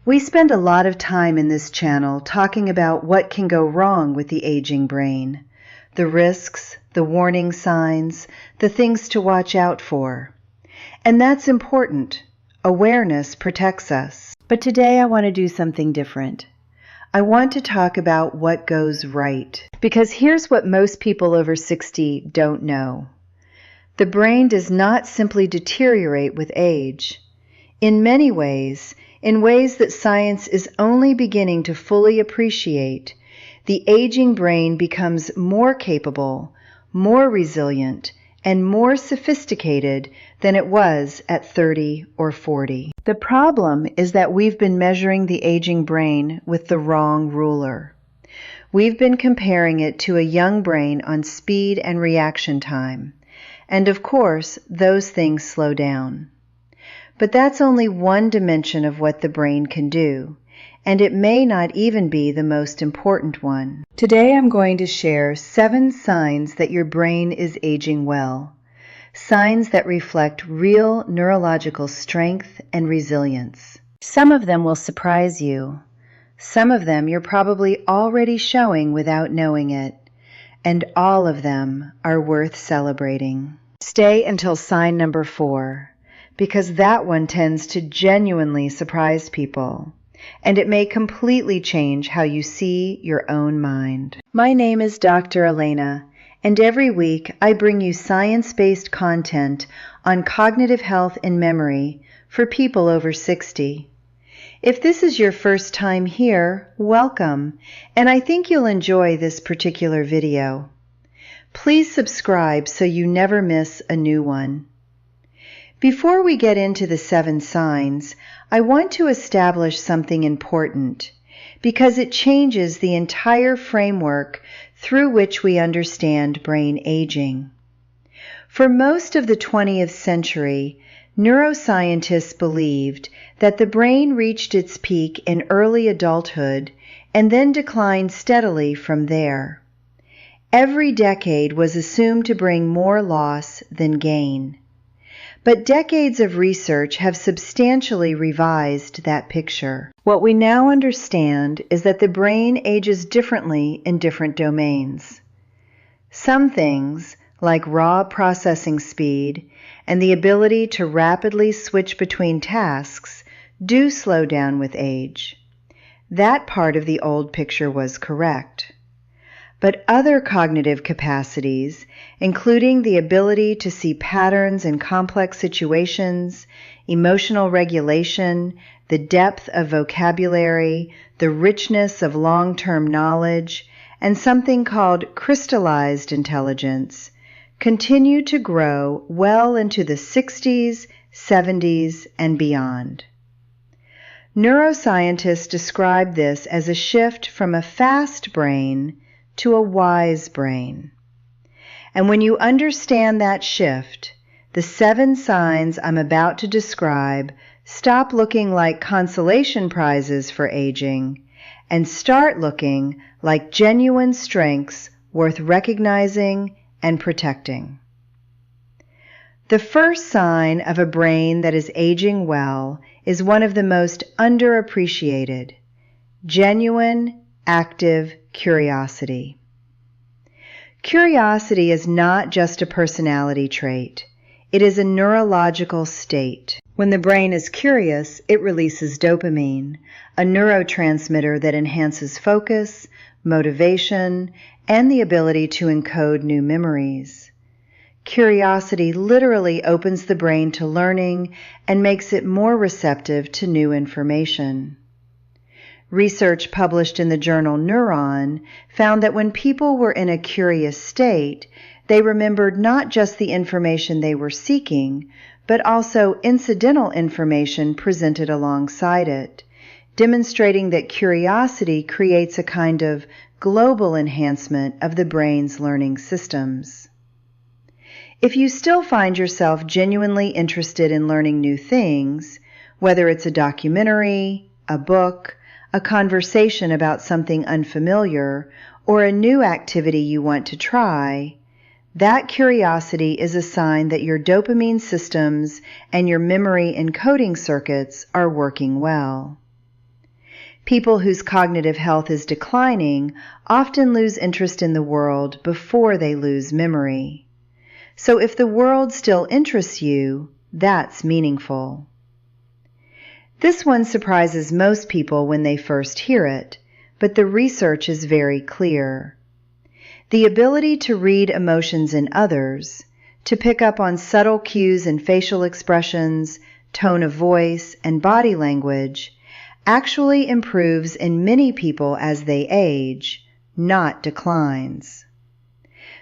We spend a lot of time in this channel talking about what can go wrong with the aging brain, the risks, the warning signs, the things to watch out for. And that's important. Awareness protects us. But today I want to do something different. I want to talk about what goes right. Because here's what most people over 60 don't know. The brain does not simply deteriorate with age. In many ways, in ways that science is only beginning to fully appreciate, the aging brain becomes more capable, more resilient, and more sophisticated than it was at 30 or 40. The problem is that we've been measuring the aging brain with the wrong ruler. We've been comparing it to a young brain on speed and reaction time. And of course, those things slow down. But that's only one dimension of what the brain can do, and it may not even be the most important one. Today I'm going to share 7 signs that your brain is aging well, signs that reflect real neurological strength and resilience. Some of them will surprise you. Some of them you're probably already showing without knowing it, and all of them are worth celebrating. Stay until sign number 4. Because that one tends to genuinely surprise people, and it may completely change how you see your own mind. My name is Dr. Elena, and every week I bring you science-based content on cognitive health and memory for people over 60. If this is your first time here, welcome, and I think you'll enjoy this particular video. Please subscribe so you never miss a new one. Before we get into the 7 signs, I want to establish something important because it changes the entire framework through which we understand brain aging. For most of the 20th century, neuroscientists believed that the brain reached its peak in early adulthood and then declined steadily from there. Every decade was assumed to bring more loss than gain. But decades of research have substantially revised that picture. What we now understand is that the brain ages differently in different domains. Some things, like raw processing speed and the ability to rapidly switch between tasks, do slow down with age. That part of the old picture was correct. But other cognitive capacities, including the ability to see patterns in complex situations, emotional regulation, the depth of vocabulary, the richness of long-term knowledge, and something called crystallized intelligence, continue to grow well into the 60s, 70s, and beyond. Neuroscientists describe this as a shift from a fast brain to a wise brain. And when you understand that shift, the 7 signs I'm about to describe stop looking like consolation prizes for aging and start looking like genuine strengths worth recognizing and protecting. The first sign of a brain that is aging well is one of the most underappreciated: genuine, active curiosity. Curiosity is not just a personality trait. It is a neurological state. When the brain is curious, it releases dopamine, a neurotransmitter that enhances focus, motivation, and the ability to encode new memories. Curiosity literally opens the brain to learning and makes it more receptive to new information. Research published in the journal Neuron found that when people were in a curious state, they remembered not just the information they were seeking, but also incidental information presented alongside it, demonstrating that curiosity creates a kind of global enhancement of the brain's learning systems. If you still find yourself genuinely interested in learning new things, whether it's a documentary, a book, a conversation about something unfamiliar, or a new activity you want to try, that curiosity is a sign that your dopamine systems and your memory encoding circuits are working well. People whose cognitive health is declining often lose interest in the world before they lose memory. So if the world still interests you, that's meaningful. This one surprises most people when they first hear it, but the research is very clear. The ability to read emotions in others, to pick up on subtle cues in facial expressions, tone of voice, and body language actually improves in many people as they age, not declines.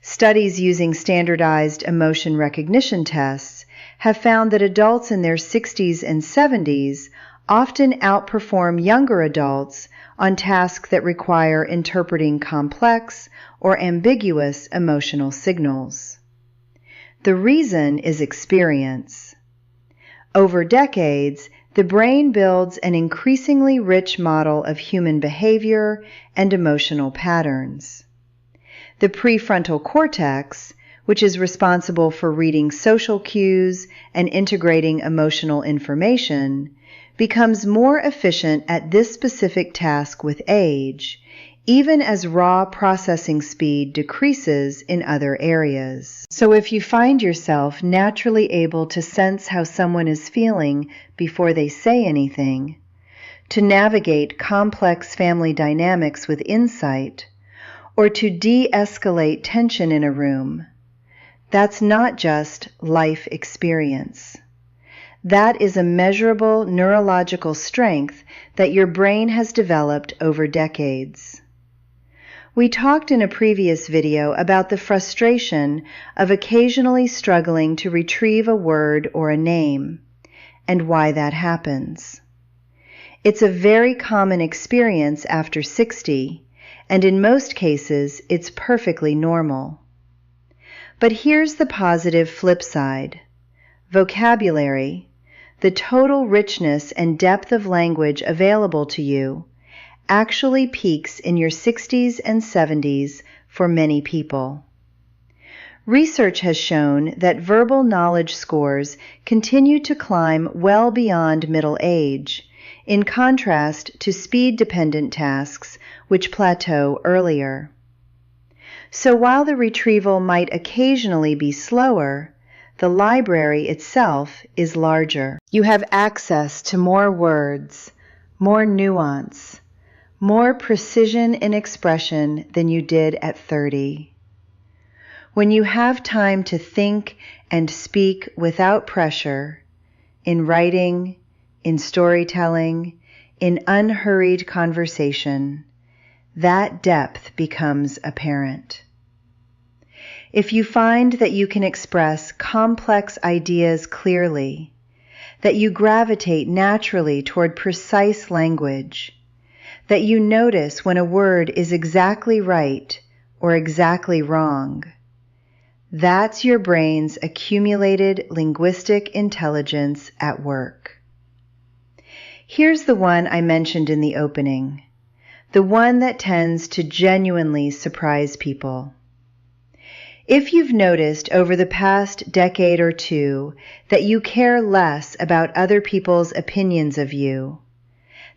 Studies using standardized emotion recognition tests have found that adults in their 60s and 70s often outperform younger adults on tasks that require interpreting complex or ambiguous emotional signals. The reason is experience. Over decades, the brain builds an increasingly rich model of human behavior and emotional patterns. The prefrontal cortex, which is responsible for reading social cues and integrating emotional information, becomes more efficient at this specific task with age, even as raw processing speed decreases in other areas. So if you find yourself naturally able to sense how someone is feeling before they say anything, to navigate complex family dynamics with insight, or to de-escalate tension in a room, that's not just life experience. That is a measurable neurological strength that your brain has developed over decades. We talked in a previous video about the frustration of occasionally struggling to retrieve a word or a name, and why that happens. It's a very common experience after 60, and in most cases, it's perfectly normal. But here's the positive flip side. Vocabulary, the total richness and depth of language available to you, actually peaks in your 60s and 70s for many people. Research has shown that verbal knowledge scores continue to climb well beyond middle age, in contrast to speed-dependent tasks which plateau earlier. So while the retrieval might occasionally be slower, the library itself is larger. You have access to more words, more nuance, more precision in expression than you did at 30. When you have time to think and speak without pressure, in writing, in storytelling, in unhurried conversation, that depth becomes apparent. If you find that you can express complex ideas clearly, that you gravitate naturally toward precise language, that you notice when a word is exactly right or exactly wrong, that's your brain's accumulated linguistic intelligence at work. Here's the one I mentioned in the opening, the one that tends to genuinely surprise people. If you've noticed over the past decade or two that you care less about other people's opinions of you,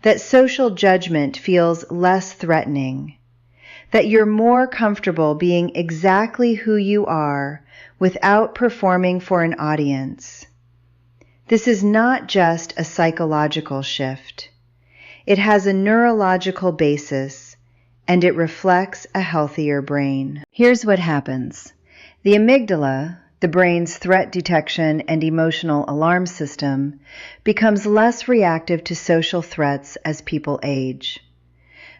that social judgment feels less threatening, that you're more comfortable being exactly who you are without performing for an audience, this is not just a psychological shift. It has a neurological basis, and it reflects a healthier brain. Here's what happens. The amygdala, the brain's threat detection and emotional alarm system, becomes less reactive to social threats as people age.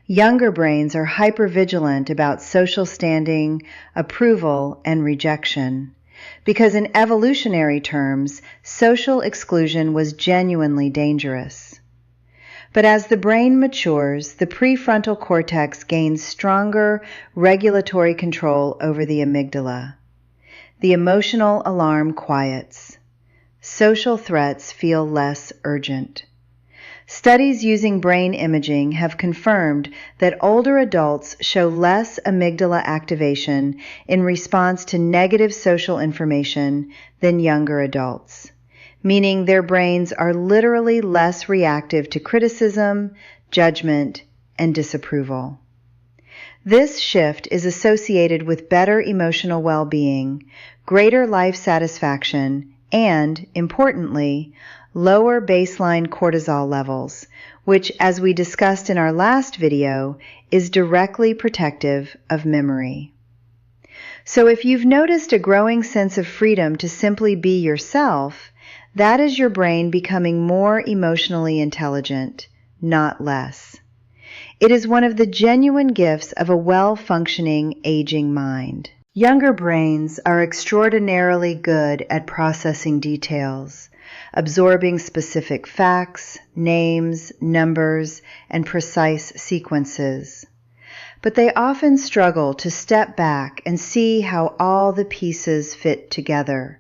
Younger brains are hypervigilant about social standing, approval, and rejection, because in evolutionary terms, social exclusion was genuinely dangerous. But as the brain matures, the prefrontal cortex gains stronger regulatory control over the amygdala. The emotional alarm quiets. Social threats feel less urgent. Studies using brain imaging have confirmed that older adults show less amygdala activation in response to negative social information than younger adults, meaning their brains are literally less reactive to criticism, judgment, and disapproval. This shift is associated with better emotional well-being, greater life satisfaction, and, importantly, lower baseline cortisol levels, which, as we discussed in our last video, is directly protective of memory. So if you've noticed a growing sense of freedom to simply be yourself, that is your brain becoming more emotionally intelligent, not less. It is one of the genuine gifts of a well-functioning aging mind. Younger brains are extraordinarily good at processing details, absorbing specific facts, names, numbers, and precise sequences. But they often struggle to step back and see how all the pieces fit together.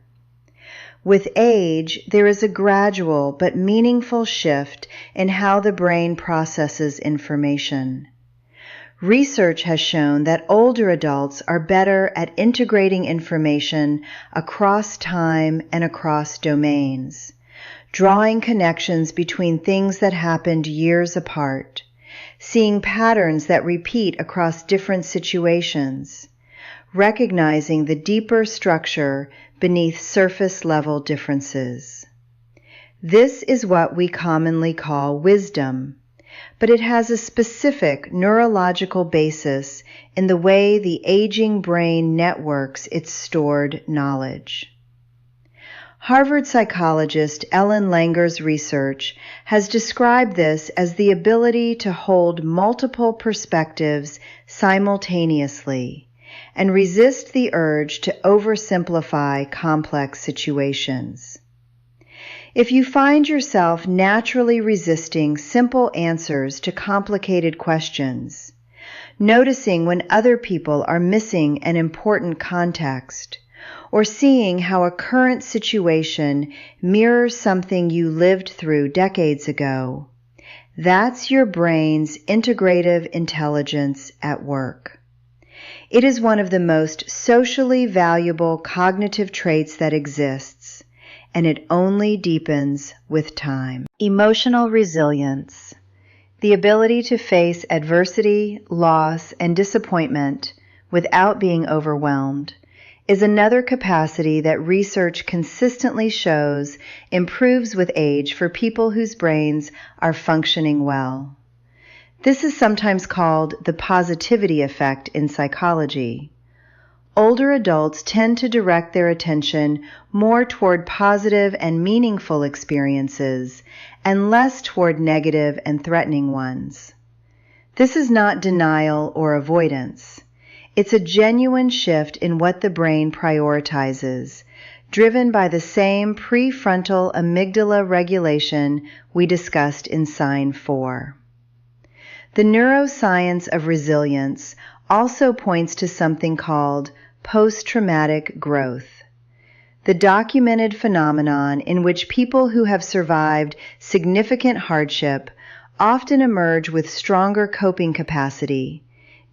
With age, there is a gradual but meaningful shift in how the brain processes information. Research has shown that older adults are better at integrating information across time and across domains, drawing connections between things that happened years apart, seeing patterns that repeat across different situations, recognizing the deeper structure beneath surface-level differences. This is what we commonly call wisdom, but it has a specific neurological basis in the way the aging brain networks its stored knowledge. Harvard psychologist Ellen Langer's research has described this as the ability to hold multiple perspectives simultaneously and resist the urge to oversimplify complex situations. If you find yourself naturally resisting simple answers to complicated questions, noticing when other people are missing an important context, or seeing how a current situation mirrors something you lived through decades ago, that's your brain's integrative intelligence at work. It is one of the most socially valuable cognitive traits that exists, and it only deepens with time. Emotional resilience, the ability to face adversity, loss, and disappointment without being overwhelmed, is another capacity that research consistently shows improves with age for people whose brains are functioning well. This is sometimes called the positivity effect in psychology. Older adults tend to direct their attention more toward positive and meaningful experiences and less toward negative and threatening ones. This is not denial or avoidance. It's a genuine shift in what the brain prioritizes, driven by the same prefrontal amygdala regulation we discussed in Sign 4. The neuroscience of resilience also points to something called post-traumatic growth, the documented phenomenon in which people who have survived significant hardship often emerge with stronger coping capacity,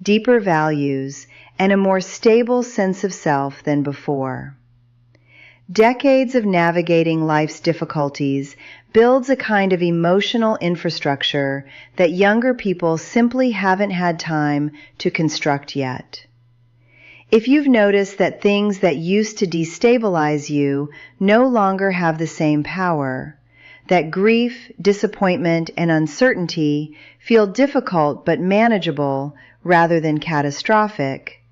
deeper values, and a more stable sense of self than before. Decades of navigating life's difficulties builds a kind of emotional infrastructure that younger people simply haven't had time to construct yet. If you've noticed that things that used to destabilize you no longer have the same power, that grief, disappointment, and uncertainty feel difficult but manageable rather than catastrophic,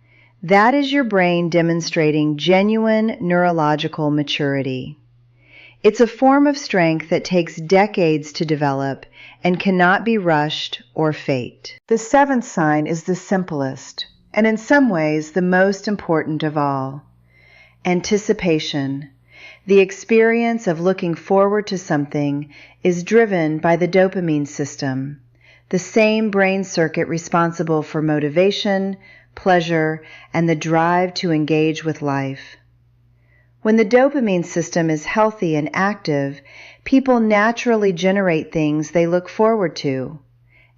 that is your brain demonstrating genuine neurological maturity. It's a form of strength that takes decades to develop and cannot be rushed or faked. The seventh sign is the simplest, and in some ways the most important of all. Anticipation. The experience of looking forward to something is driven by the dopamine system, the same brain circuit responsible for motivation, pleasure, and the drive to engage with life. When the dopamine system is healthy and active, people naturally generate things they look forward to: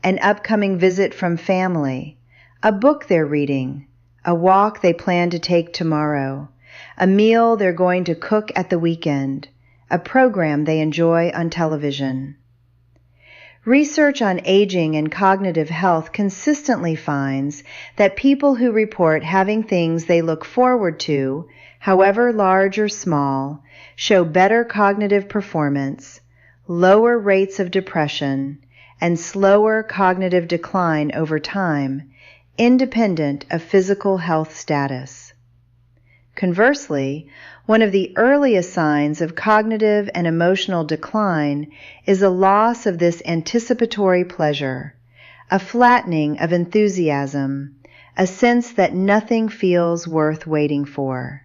an upcoming visit from family, a book they're reading, a walk they plan to take tomorrow, a meal they're going to cook at the weekend, a program they enjoy on television. Research on aging and cognitive health consistently finds that people who report having things they look forward to, however large or small, show better cognitive performance, lower rates of depression, and slower cognitive decline over time, independent of physical health status. Conversely, one of the earliest signs of cognitive and emotional decline is a loss of this anticipatory pleasure, a flattening of enthusiasm, a sense that nothing feels worth waiting for.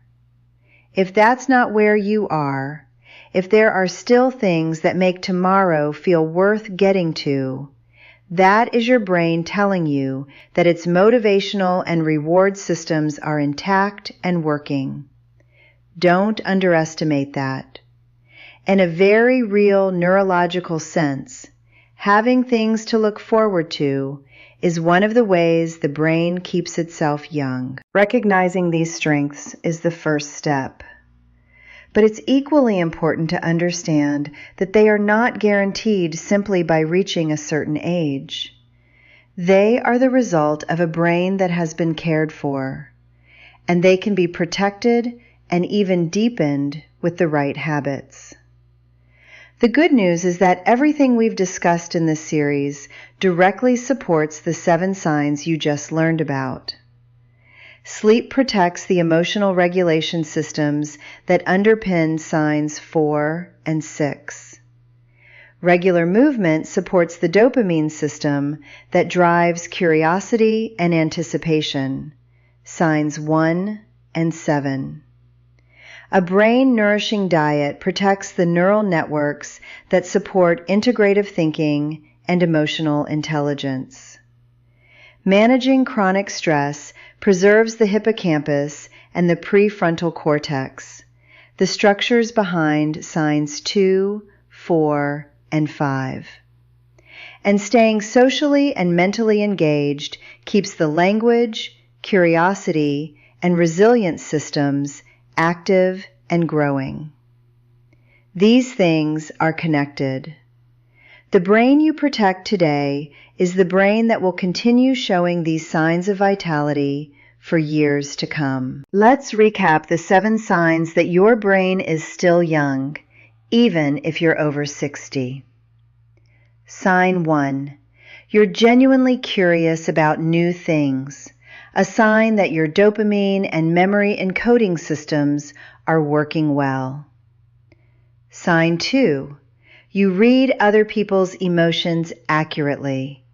If that's not where you are, if there are still things that make tomorrow feel worth getting to, that is your brain telling you that its motivational and reward systems are intact and working. Don't underestimate that. In a very real neurological sense, having things to look forward to is one of the ways the brain keeps itself young. Recognizing these strengths is the first step. But it's equally important to understand that they are not guaranteed simply by reaching a certain age. They are the result of a brain that has been cared for, and they can be protected and even deepened with the right habits. The good news is that everything we've discussed in this series directly supports the 7 signs you just learned about. Sleep protects the emotional regulation systems that underpin signs 4 and 6. Regular movement supports the dopamine system that drives curiosity and anticipation, signs 1 and 7. A brain-nourishing diet protects the neural networks that support integrative thinking and emotional intelligence. Managing chronic stress preserves the hippocampus and the prefrontal cortex, the structures behind signs 2, 4, and 5. And staying socially and mentally engaged keeps the language, curiosity, and resilience systems active and growing. These things are connected. The brain you protect today is the brain that will continue showing these signs of vitality for years to come. Let's recap the 7 signs that your brain is still young, even if you're over 60. Sign 1. You're genuinely curious about new things, a sign that your dopamine and memory encoding systems are working well. Sign 2. You read other people's emotions accurately,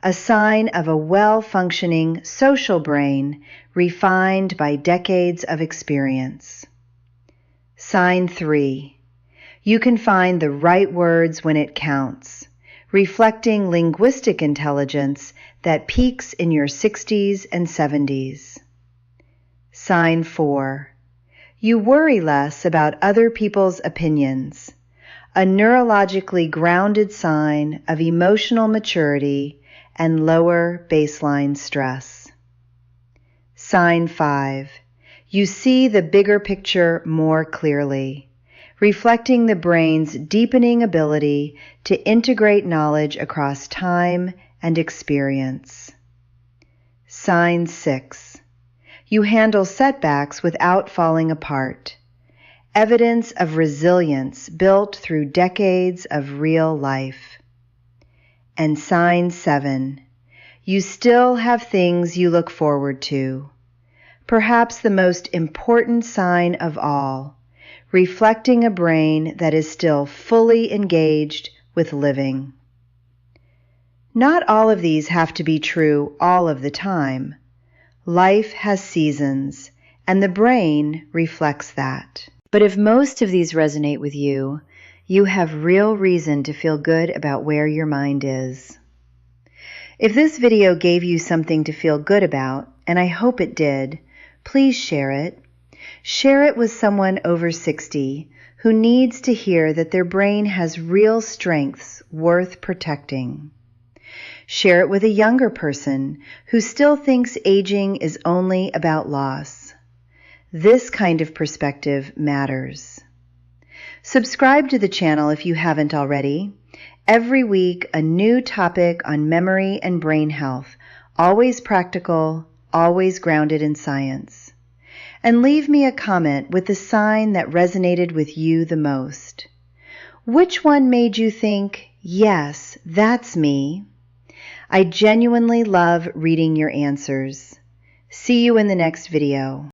a sign of a well-functioning social brain refined by decades of experience. Sign 3. You can find the right words when it counts, reflecting linguistic intelligence that peaks in your 60s and 70s. Sign 4. You worry less about other people's opinions, a neurologically grounded sign of emotional maturity and lower baseline stress. Sign 5. You see the bigger picture more clearly, reflecting the brain's deepening ability to integrate knowledge across time and experience. Sign 6. You handle setbacks without falling apart, evidence of resilience built through decades of real life. And sign 7. You still have things you look forward to, perhaps the most important sign of all, reflecting a brain that is still fully engaged with living. Not all of these have to be true all of the time. Life has seasons, and the brain reflects that. But if most of these resonate with you, you have real reason to feel good about where your mind is. If this video gave you something to feel good about, and I hope it did, please share it. Share it with someone over 60 who needs to hear that their brain has real strengths worth protecting. Share it with a younger person who still thinks aging is only about loss. This kind of perspective matters. Subscribe to the channel if you haven't already, Every week, a new topic on memory and brain health, always practical, always grounded in science. And leave me a comment with the sign that resonated with you the most. Which one made you think, yes, that's me? I genuinely love reading your answers. See you in the next video.